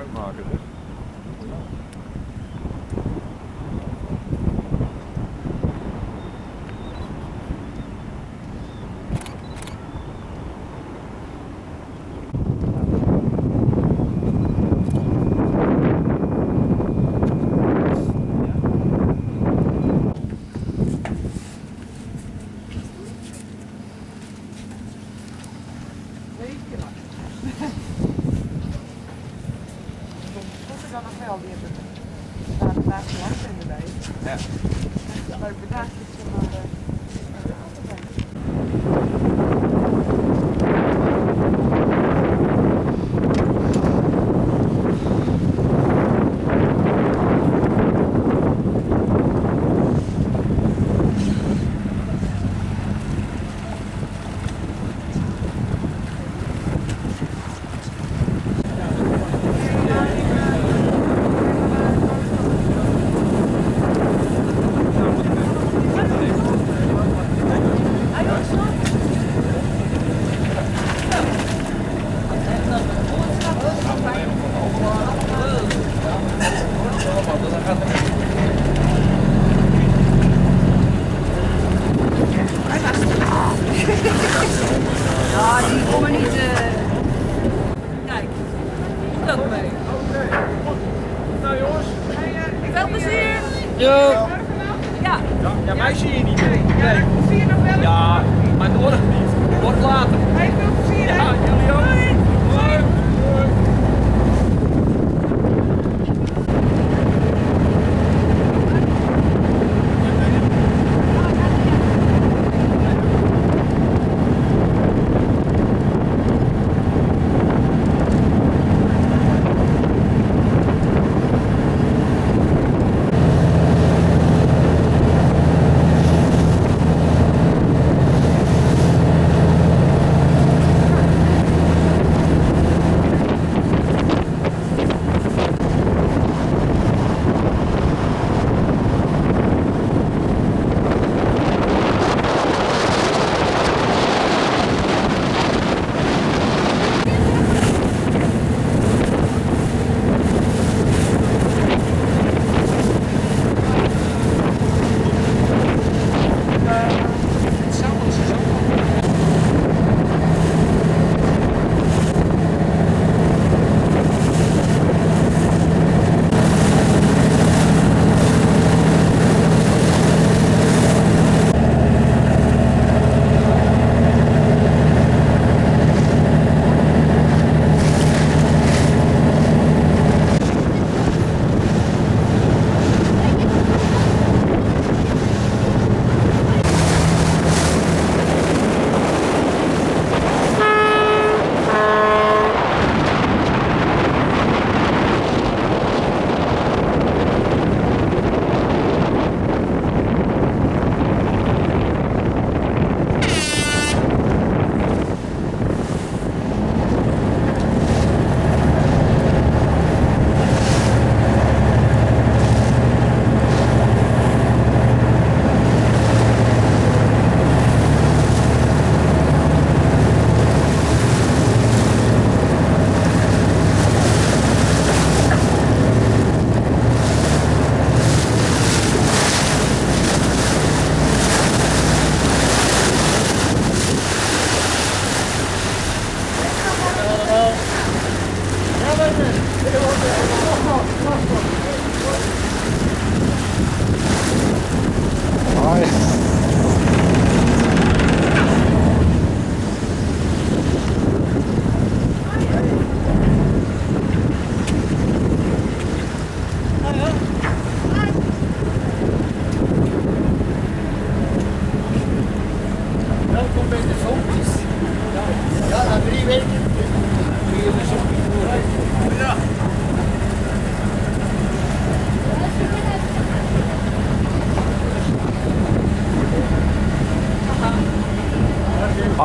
gebruik maken. Dus.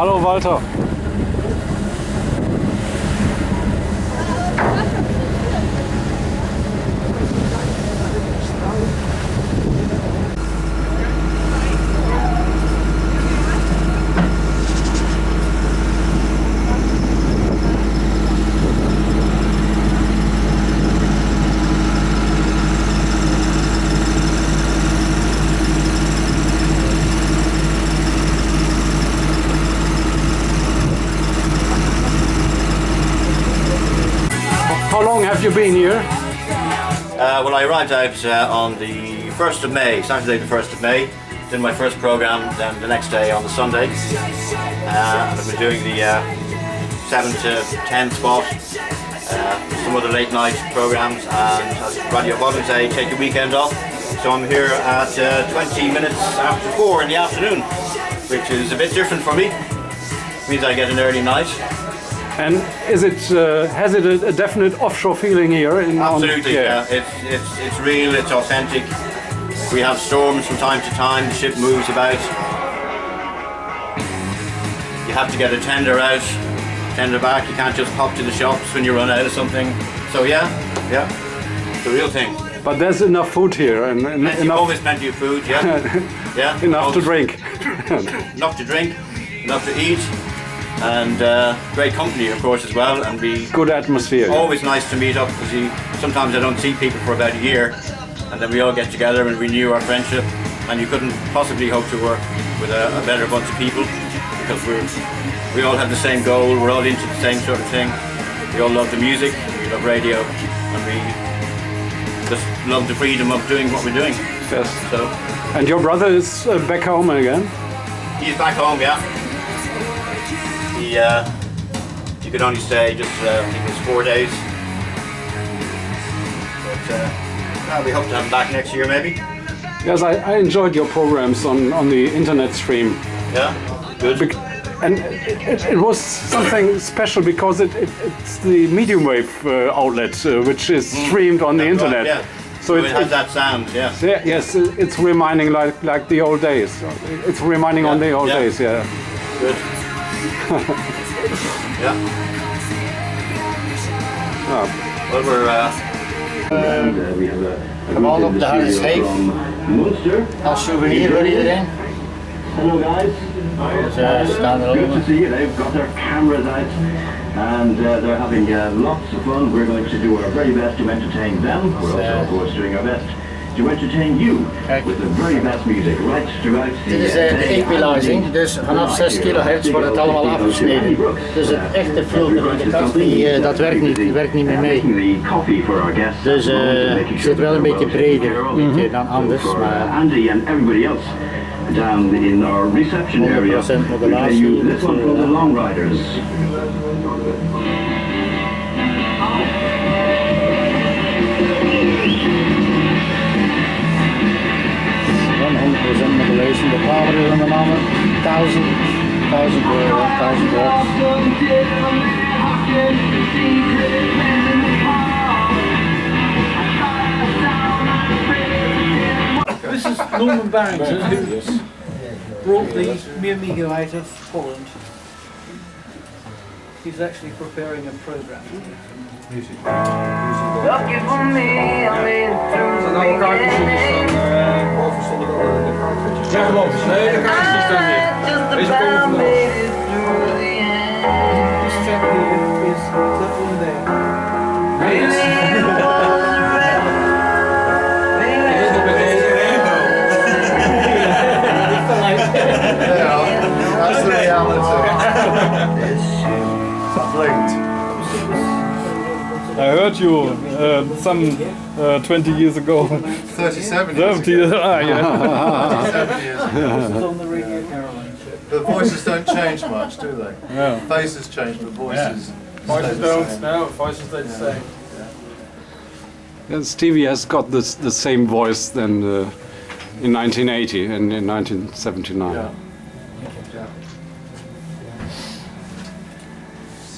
Hallo Walter. have you been here? Well, I arrived out on the 1st of May, Saturday the 1st of May. Did my first program, then the next day on the Sunday. And I've been doing the 7 to 10 spot, some other late night programs, and as Radio Waddenzee take a weekend off. So I'm here at 20 minutes after 4 in the afternoon, which is a bit different for me. It means I get an early night. And is it has it a definite offshore feeling here? Absolutely, yeah. It's real, it's authentic. We have storms from time to time, the ship moves about. You have to get a tender out, tender back, you can't just pop to the shops when you run out of something. So yeah, it's the real thing. But there's enough food here and enough, always plenty of food, yeah. Yeah. Enough to drink. Enough to drink, enough to eat, and great company of course as well, and good atmosphere. Always nice to meet up, because sometimes I don't see people for about a year. And then we all get together and renew our friendship, and you couldn't possibly hope to work with a better bunch of people, because we all have the same goal, we're all into the same sort of thing. We all love the music, we love radio, and we just love the freedom of doing what we're doing. Yes. So. And your brother is back home again? He's back home, yeah. He could only stay just, I think it was 4 days. But, we hope to have him back next year, maybe. Yes, I enjoyed your programs on the internet stream. Yeah, good. And it was something special because it's the medium wave outlet which is streamed on the internet. Right, yeah. So it has that sound, yeah. Yes, it's reminding like the old days. It's reminding on the old days, yeah. Good. Yeah. Well, we're. We have come on up, de hart is heef. Als souvenir voor iedereen. Hello guys. Staan er Good allemaal. to see you. They've got their cameras out and they're having lots of fun. We're going to do our very best to entertain them. We're also of course doing our best to entertain you with the very best music right throughout the Dit is de equalizing, dus vanaf 6 kHz wordt het allemaal afgesneden. Dus het echte filter in de kast, dat werkt niet meer mee. Dus het zit wel een beetje breder dan anders. Maar Andy and everybody else down in our reception area. This one from the Long Riders. 100% modulation, the power is on the moment, 1000 watts. This is Norman Barrington, who brought the Mi Amigo out of Holland. He's actually preparing a program. Music. Looking for me, I'm in through the beginning. Ja, klopt. Nee, de kaartjes staan hier. Deze komen vanaf. This track here is that one there. That's the reality. Blinked. I heard you some 20 years ago. 37 years 70 years ago. yeah. 37 years ago. This is on the Radio Caroline show. The voices don't change much, do they? Yeah. Faces change, but voices Voices stay the don't. same. No, voices stay the same. And Stevie has got the same voice than in 1980 and in 1979. Yeah.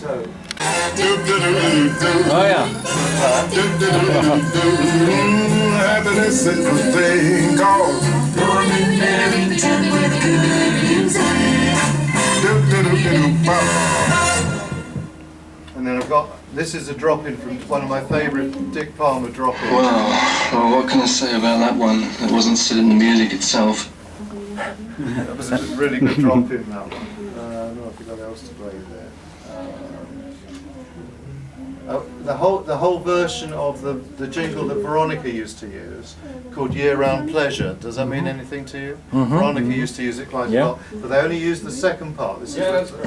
So. Oh yeah. Happiness is the thing called Norman Barrington with good music. And then I've got, this is a drop-in from one of my favourite Dick Palmer drop-ins. Well, what can I say about that one? It wasn't still in the music itself. That was a really good drop-in, that one. No, I've got else to play there. The whole version of the jingle that Veronica used to use, called Year Round Pleasure. Does that mean anything to you? Veronica used to use it quite a lot, but they only used the second part. This is the whole version.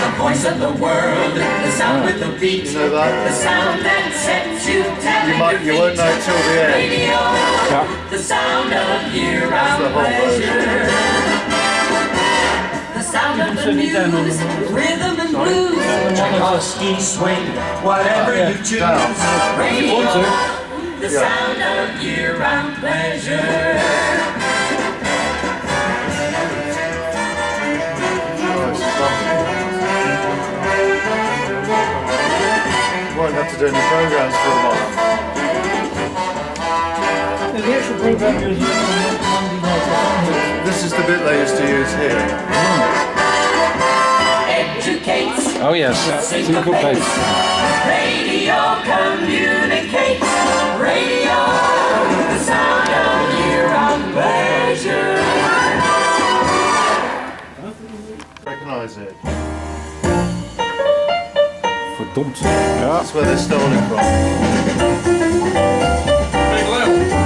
The voice of the world, the sound with the beat. You know that? The sound that sets you down. You won't know it till the end. Radio, the sound of year-round pleasure. The sound of the news, rhythm and blues, Tchaikovsky swing, whatever you choose. Radio, the sound of year-round pleasure. Won't have to do any programs for a while. The actual program is Monday night. This is the bit they used to use here. Educates. Oh yes, syncopates. Radio communicates. Radio, the sound of year-round pleasure. Recognise it. Verdomd. That's where they stole it from.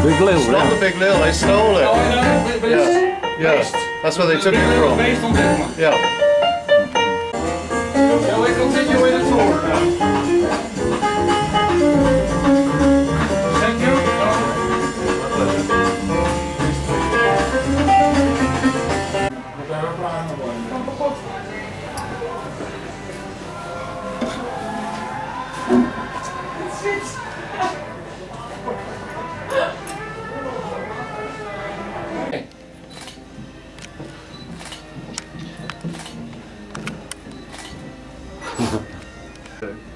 Big Lil, It's not the Big Lil, they stole it. Yeah, that's where they took it from. Yeah. Shall we continue with the tour now? Thank you.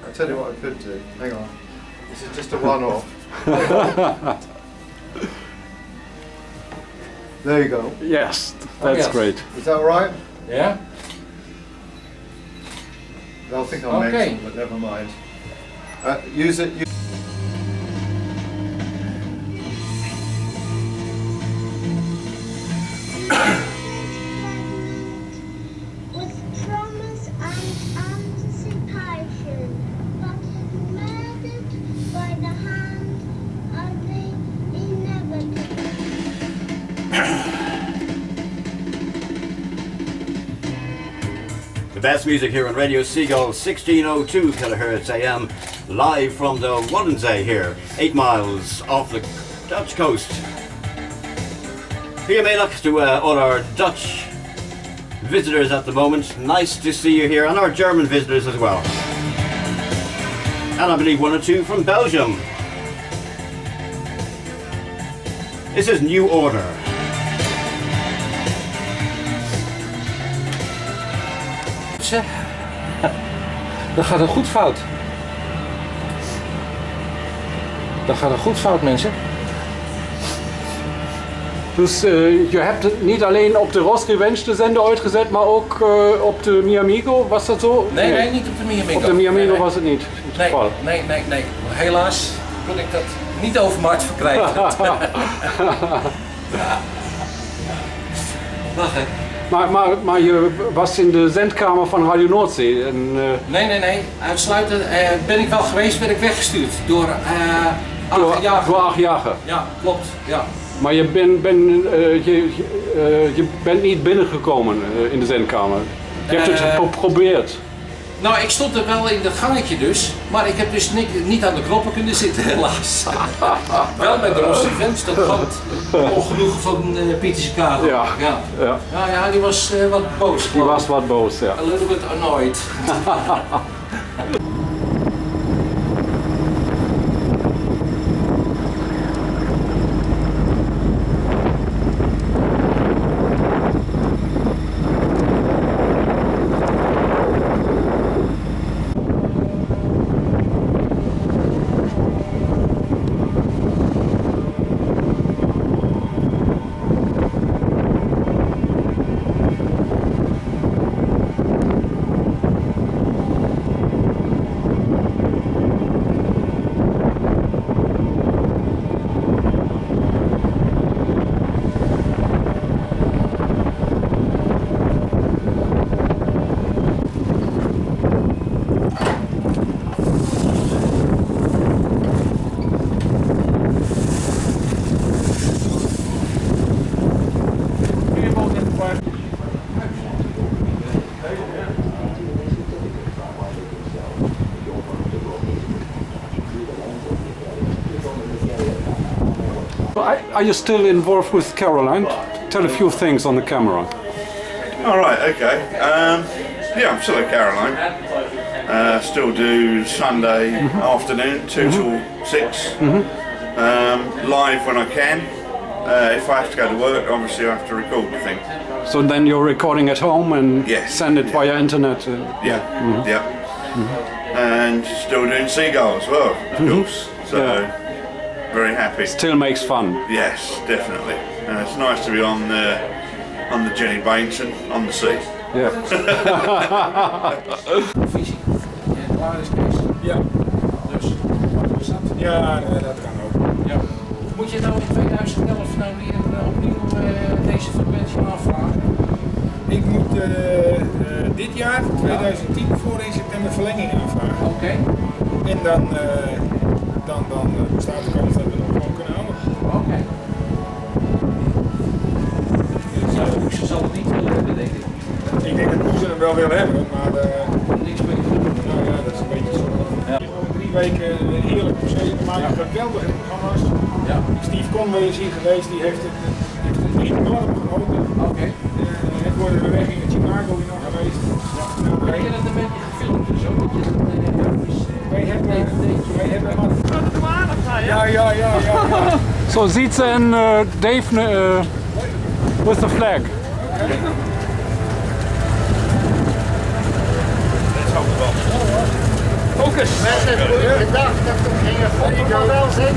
I'll tell you what I could do. Hang on. This is just a one-off. There you go. Yes, that's great. Is that all right? Yeah. They'll think I'm mental, but never mind. Use it. The best music here on Radio Seagull, 1602 kilohertz AM, live from the Waddenzee here, 8 miles off the Dutch coast. Goedemiddag to all our Dutch visitors at the moment. Nice to see you here, and our German visitors as well. And I believe 1 or 2 from Belgium. This is New Order. Dat gaat er goed fout. Dat gaat er goed fout, mensen. Dus je hebt het niet alleen op de Ross Revenge de zender uitgezet, maar ook op de Mi Amigo, was dat zo? Nee, niet op de Mi Amigo. Op de Mi Amigo was het niet. Nee. Helaas kon ik dat niet over markt verkrijgen. Ja. Lachen. Maar je was in de zendkamer van Radio Noordzee? En, Nee. Uitsluitend ben ik wel geweest, ben ik weggestuurd door Acht Jager. Door Acht Jager? Ja, klopt. Ja. Maar je bent niet binnengekomen in de zendkamer? Je hebt het geprobeerd? Nou, ik stond er wel in dat gangetje dus, maar ik heb dus niet aan de knoppen kunnen zitten, helaas. Wel met de Ross Revenge, dat kwam ongenoegen van Pieter Karel. Ja, die was wat boos. Die was wat boos, ja. A little bit annoyed. are you still involved with Caroline? Tell a few things on the camera. All right, okay. Yeah, I'm still at Caroline. Still do Sunday afternoon, 2 till 6. Live when I can. If I have to go to work, obviously I have to record the thing. So then you're recording at home and send it via internet? And still doing Seagull as well, of course. So very happy. Still makes fun. Yes, definitely. It's nice to be on the Jenni Baynton on the sea. Yeah. Visie. En klaar is Kees. Ja. Dus wat is dat? Ja, nee, dat kan ook. Ja. Moet je nou in 2011 nou weer opnieuw deze frequentie aanvragen? Ik moet dit jaar, 2010, voor 1 september verlenging aanvragen. Oké. En dan bestaat de kans dat we nog gewoon kunnen houden. Oké. Ze zal het niet willen hebben, denk ik. Ik denk dat ze hem wel willen hebben, maar niks mee te doen. Nou ja, dat is een beetje zo. Ja. Gewoon 3 weken heerlijk op zee. We maken geweldige programma's. Ja. Steve Conway is hier geweest, die heeft het enorm genoten. Oké. Net worden we weg in het Chicago hier nog geweest. Ja. Nou, heb je dat een beetje gefilmd dus ook? Wij hebben wat. Ja. So Sietse and Dave with the flag. Focus! Mensen, goede gedacht dat we gingen volgen wel zijn.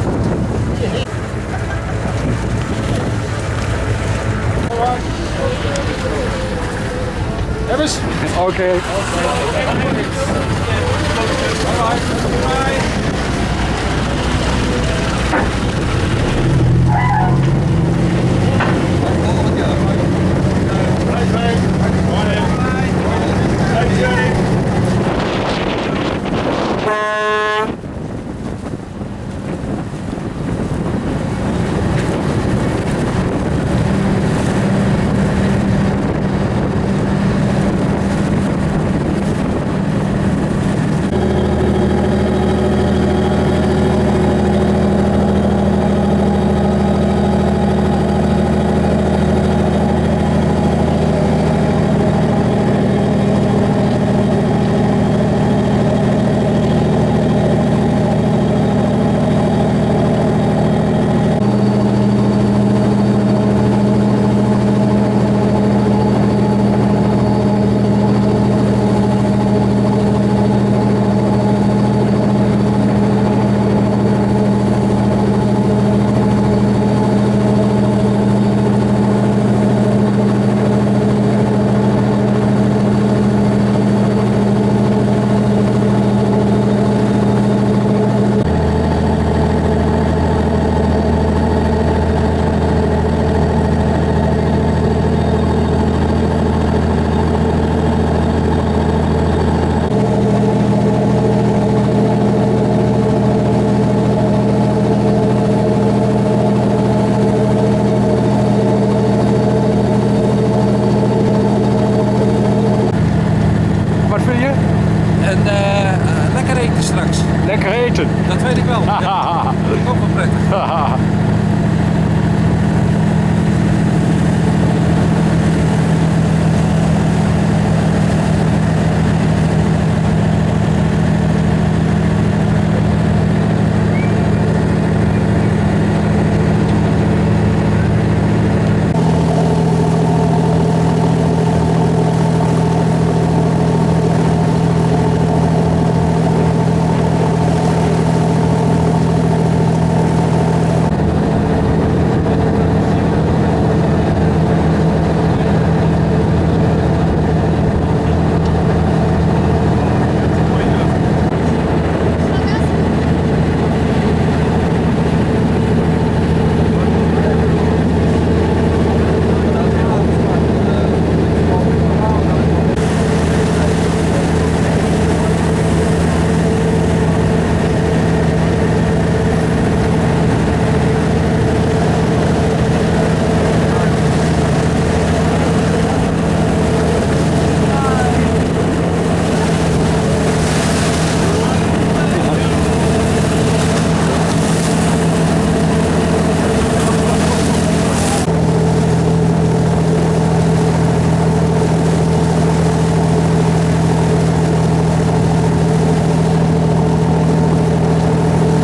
Hebben ze? Oké. Bye.